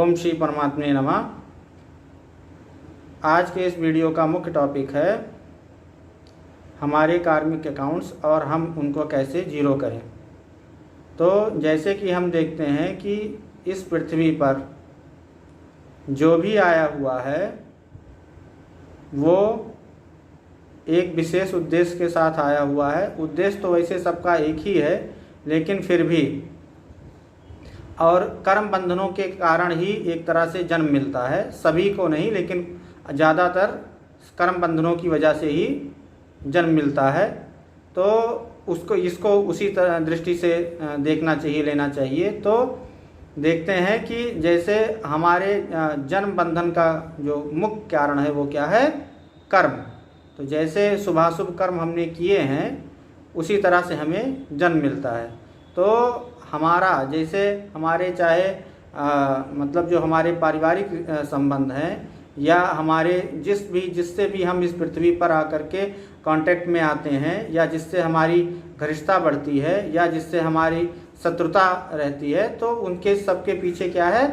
ओम श्री परमात्मे नमः। आज के इस वीडियो का मुख्य टॉपिक है हमारे कार्मिक अकाउंट्स और हम उनको कैसे जीरो करें। तो जैसे कि हम देखते हैं कि इस पृथ्वी पर जो भी आया हुआ है वो एक विशेष उद्देश्य के साथ आया हुआ है। उद्देश्य तो वैसे सबका एक ही है, लेकिन फिर भी और कर्म बंधनों के कारण ही एक तरह से जन्म मिलता है। सभी को नहीं, लेकिन ज़्यादातर कर्म बंधनों की वजह से ही जन्म मिलता है। तो इसको उसी तरह दृष्टि से देखना चाहिए, लेना चाहिए। तो देखते हैं कि जैसे हमारे जन्म बंधन का जो मुख्य कारण है वो क्या है? कर्म। तो जैसे शुभाशुभ कर्म हमने किए हैं उसी तरह से हमें जन्म मिलता है। तो हमारा जैसे हमारे चाहे मतलब जो हमारे पारिवारिक संबंध हैं या हमारे जिससे भी हम इस पृथ्वी पर आकर के कांटेक्ट में आते हैं या जिससे हमारी घनिष्ठता बढ़ती है या जिससे हमारी शत्रुता रहती है, तो उनके सबके पीछे क्या है?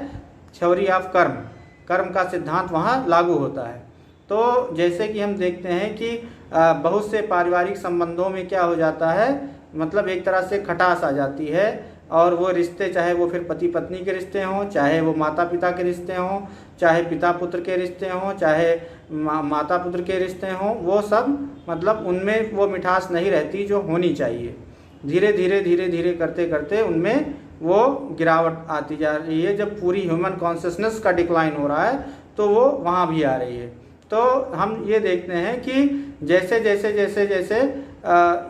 थ्योरी ऑफ कर्म। कर्म का सिद्धांत वहाँ लागू होता है। तो जैसे कि हम देखते हैं कि बहुत से पारिवारिक संबंधों में क्या हो जाता है, मतलब एक तरह से खटास आ जाती है। और वो रिश्ते, चाहे वो फिर पति पत्नी के रिश्ते हों, चाहे वो माता पिता के रिश्ते हों, चाहे पिता पुत्र के रिश्ते हों, चाहे माता पुत्र के रिश्ते हों, वो सब मतलब उनमें वो मिठास नहीं रहती जो होनी चाहिए। धीरे धीरे करते करते उनमें वो गिरावट आती जा रही है। जब पूरी ह्यूमन कॉन्शियसनेस का डिक्लाइन हो रहा है तो वो वहाँ भी आ रही है। तो हम ये देखते हैं कि जैसे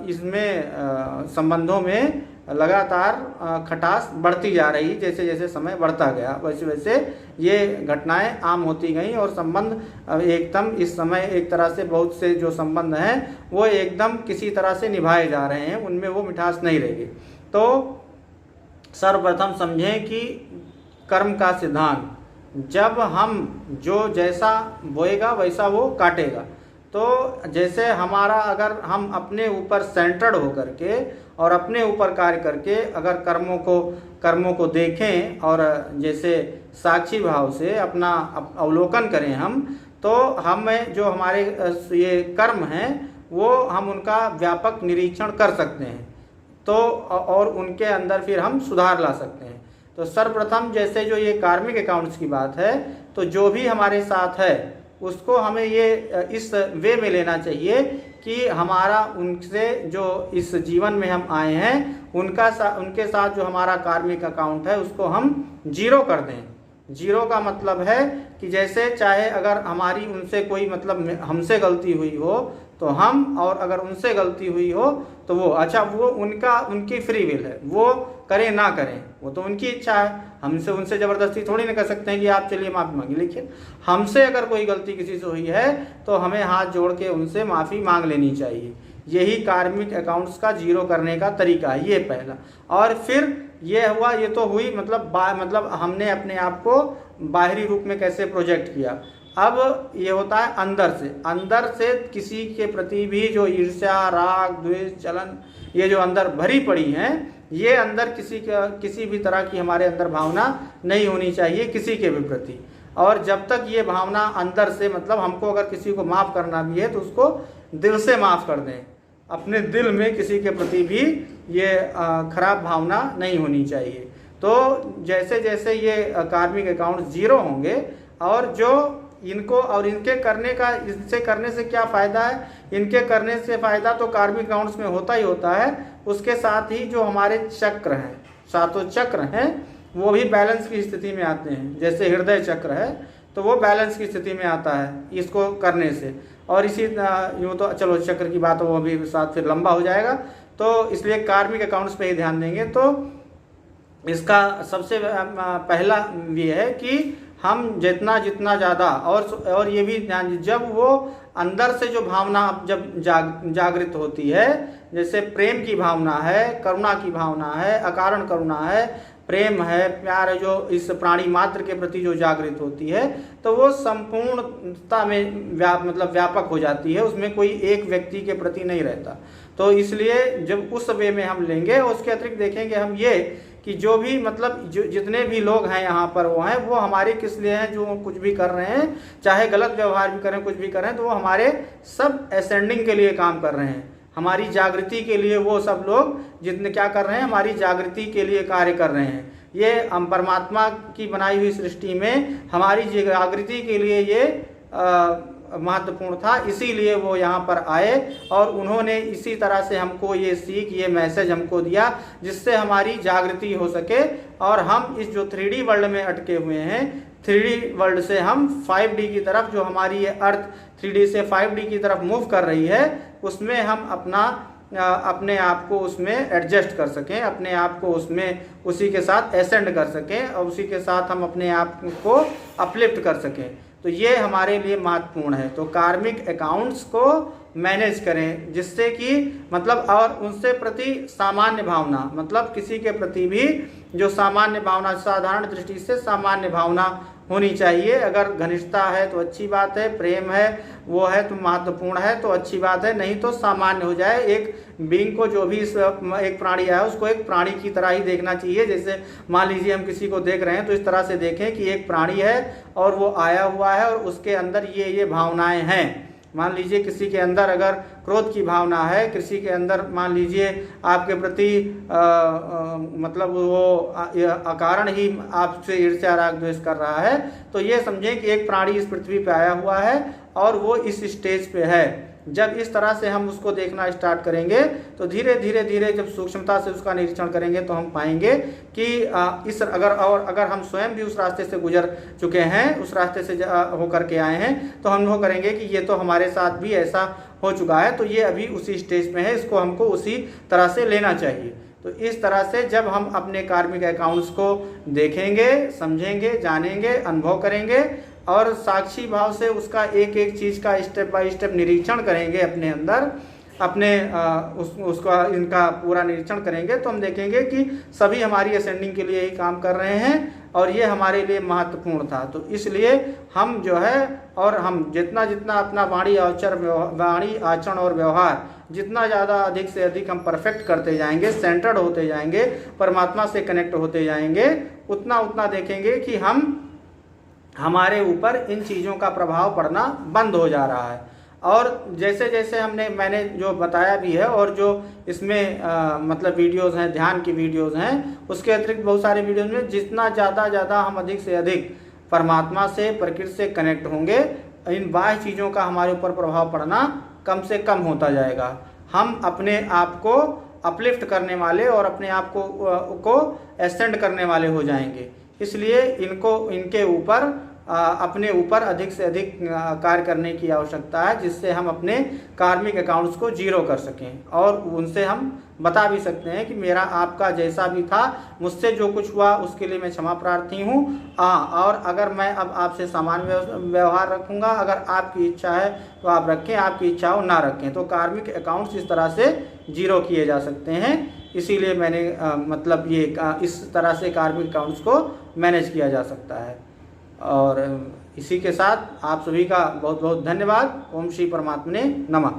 इसमें संबंधों में लगातार खटास बढ़ती जा रही। जैसे जैसे समय बढ़ता गया वैसे वैसे ये घटनाएं आम होती गई और संबंध एकदम इस समय एक तरह से बहुत से जो संबंध हैं वो एकदम किसी तरह से निभाए जा रहे हैं, उनमें वो मिठास नहीं रहेगी। तो सर्वप्रथम समझें कि कर्म का सिद्धांत, जब हम जो जैसा बोएगा वैसा वो काटेगा। तो जैसे हमारा अगर हम अपने ऊपर सेंटर्ड होकर के और अपने ऊपर कार्य करके अगर कर्मों को देखें और जैसे साक्षी भाव से अपना अवलोकन करें हम, तो हमें जो हमारे ये कर्म हैं वो हम उनका व्यापक निरीक्षण कर सकते हैं। तो और उनके अंदर फिर हम सुधार ला सकते हैं। तो सर्वप्रथम जैसे जो ये कार्मिक अकाउंट्स की बात है, तो जो भी हमारे साथ है उसको हमें ये इस वे में लेना चाहिए कि हमारा उनसे जो इस जीवन में हम आए हैं उनके साथ जो हमारा कार्मिक अकाउंट है उसको हम जीरो कर दें। जीरो का मतलब है कि जैसे चाहे अगर हमारी उनसे कोई मतलब हमसे गलती हुई हो तो हम, और अगर उनसे गलती हुई हो तो वो वो उनकी फ्री विल है, वो करें ना करें वो तो उनकी इच्छा है। हमसे उनसे ज़बरदस्ती थोड़ी ना कर सकते हैं कि आप चलिए माफ़ी मांगिए। लेकिन हमसे अगर कोई गलती किसी से हुई है तो हमें हाथ जोड़ के उनसे माफ़ी मांग लेनी चाहिए। यही कार्मिक अकाउंट्स का जीरो करने का तरीका है, ये पहला। और फिर ये हुआ, ये तो हुई मतलब हमने अपने आप को बाहरी रूप में कैसे प्रोजेक्ट किया। अब ये होता है अंदर से किसी के प्रति भी जो ईर्ष्या, राग, द्वेष, जलन ये जो अंदर भरी पड़ी हैं, ये अंदर किसी भी तरह की हमारे अंदर भावना नहीं होनी चाहिए किसी के भी प्रति। और जब तक ये भावना अंदर से, मतलब हमको अगर किसी को माफ़ करना भी है तो उसको दिल से माफ़ कर दें। अपने दिल में किसी के प्रति भी ये खराब भावना नहीं होनी चाहिए। तो जैसे जैसे ये कार्मिक अकाउंट जीरो होंगे और जो इनको और इनसे करने से क्या फ़ायदा है? इनके करने से फ़ायदा तो कार्मिक अकाउंट्स में होता ही होता है। उसके साथ ही जो हमारे चक्र हैं, सातों चक्र हैं, वो भी बैलेंस की स्थिति में आते हैं। जैसे हृदय चक्र है तो वो बैलेंस की स्थिति में आता है इसको करने से। और इसी यूँ तो चलो चक्र की बात वो भी साथ फिर लंबा हो जाएगा, तो इसलिए कार्मिक अकाउंट्स पे ही ध्यान देंगे। तो इसका सबसे पहला ये है कि हम जितना ज़्यादा और ये भी ध्यान, जब वो अंदर से जो भावना जब जागृत होती है, जैसे प्रेम की भावना है, करुणा की भावना है, अकारण करुणा है, प्रेम है, प्यार है, जो इस प्राणी मात्र के प्रति जो जागृत होती है, तो वो संपूर्णता में व्यापक हो जाती है। उसमें कोई एक व्यक्ति के प्रति नहीं रहता। तो इसलिए जब उस वे में हम लेंगे, उसके अतिरिक्त देखेंगे हम ये कि जो भी मतलब जो जितने भी लोग हैं यहाँ पर वो हमारे किस लिए हैं, जो कुछ भी कर रहे हैं, चाहे गलत व्यवहार भी करें, कुछ भी करें, तो वो हमारे सब असेंडिंग के लिए काम कर रहे हैं, हमारी जागृति के लिए। वो सब लोग जितने क्या कर रहे हैं, हमारी जागृति के लिए कार्य कर रहे हैं। ये हम परमात्मा की बनाई हुई सृष्टि में हमारी जागृति के लिए ये महत्वपूर्ण था, इसीलिए वो यहाँ पर आए और उन्होंने इसी तरह से हमको ये सीख, ये मैसेज हमको दिया, जिससे हमारी जागृति हो सके और हम इस जो 3D वर्ल्ड में अटके हुए हैं, 3D वर्ल्ड से हम 5D की तरफ, जो हमारी ये अर्थ 3D से 5D की तरफ मूव कर रही है, उसमें हम अपने आप को उसमें एडजस्ट कर सकें, अपने आप को उसमें उसी के साथ एसेंड कर सकें और उसी के साथ हम अपने आप को अपलिफ्ट कर सकें। तो ये हमारे लिए महत्वपूर्ण है। तो कार्मिक अकाउंट्स को मैनेज करें, जिससे कि मतलब और उनसे प्रति सामान्य भावना, मतलब किसी के प्रति भी जो सामान्य भावना, साधारण दृष्टि से सामान्य भावना होनी चाहिए। अगर घनिष्ठता है तो अच्छी बात है, प्रेम है वो है तो महत्वपूर्ण है तो अच्छी बात है, नहीं तो सामान्य हो जाए। एक बीइंग को, जो भी एक प्राणी आया उसको एक प्राणी की तरह ही देखना चाहिए। जैसे मान लीजिए हम किसी को देख रहे हैं तो इस तरह से देखें कि एक प्राणी है और वो आया हुआ है और उसके अंदर ये भावनाएं हैं। मान लीजिए किसी के अंदर अगर क्रोध की भावना है, किसी के अंदर मान लीजिए आपके प्रति मतलब वो अकारण ही आपसे ईर्ष्या राग द्वेष कर रहा है, तो ये समझें कि एक प्राणी इस पृथ्वी पे आया हुआ है और वो इस स्टेज पे है। जब इस तरह से हम उसको देखना स्टार्ट करेंगे तो धीरे धीरे जब सूक्ष्मता से उसका निरीक्षण करेंगे तो हम पाएंगे कि अगर हम स्वयं भी उस रास्ते से गुजर चुके हैं, उस रास्ते से होकर के आए हैं, तो हम वो करेंगे कि ये तो हमारे साथ भी ऐसा हो चुका है, तो ये अभी उसी स्टेज में है, इसको हमको उसी तरह से लेना चाहिए। तो इस तरह से जब हम अपने कार्मिक अकाउंट्स को देखेंगे, समझेंगे, जानेंगे, अनुभव करेंगे और साक्षी भाव से उसका एक एक चीज़ का स्टेप बाय स्टेप निरीक्षण करेंगे अपने अंदर, उसका इनका पूरा निरीक्षण करेंगे, तो हम देखेंगे कि सभी हमारी असेंडिंग के लिए ही काम कर रहे हैं और ये हमारे लिए महत्वपूर्ण था। तो इसलिए हम जो है, और हम जितना अपना वाणी आचरण और व्यवहार जितना ज़्यादा अधिक से अधिक हम परफेक्ट करते जाएंगे, सेंटर्ड होते जाएंगे, परमात्मा से कनेक्ट होते जाएंगे, उतना देखेंगे कि हमारे ऊपर इन चीज़ों का प्रभाव पड़ना बंद हो जा रहा है। और जैसे जैसे मैंने जो बताया भी है, और जो इसमें मतलब वीडियोज़ हैं, ध्यान की वीडियोज़ हैं, उसके अतिरिक्त बहुत सारे वीडियोज़ में जितना ज़्यादा हम अधिक से अधिक परमात्मा से, प्रकृति से कनेक्ट होंगे, इन बाह्य चीज़ों का हमारे ऊपर प्रभाव पड़ना कम से कम होता जाएगा। हम अपने आप को अपलिफ्ट करने वाले और अपने आप को एसेंड करने वाले हो जाएंगे। इसलिए इनके ऊपर अपने ऊपर अधिक से अधिक कार्य करने की आवश्यकता है, जिससे हम अपने कार्मिक अकाउंट्स को जीरो कर सकें और उनसे हम बता भी सकते हैं कि मेरा आपका जैसा भी था, मुझसे जो कुछ हुआ उसके लिए मैं क्षमा प्रार्थी हूँ। और अगर मैं अब आपसे समान व्यवहार रखूँगा, अगर आपकी इच्छा है तो आप रखें, आपकी इच्छा हो ना रखें। तो कार्मिक अकाउंट्स इस तरह से जीरो किए जा सकते हैं। इसीलिए मैंने मतलब ये इस तरह से कार्मिक अकाउंट्स को मैनेज किया जा सकता है। और इसी के साथ आप सभी का बहुत बहुत धन्यवाद। ओम श्री परमात्मने नमः।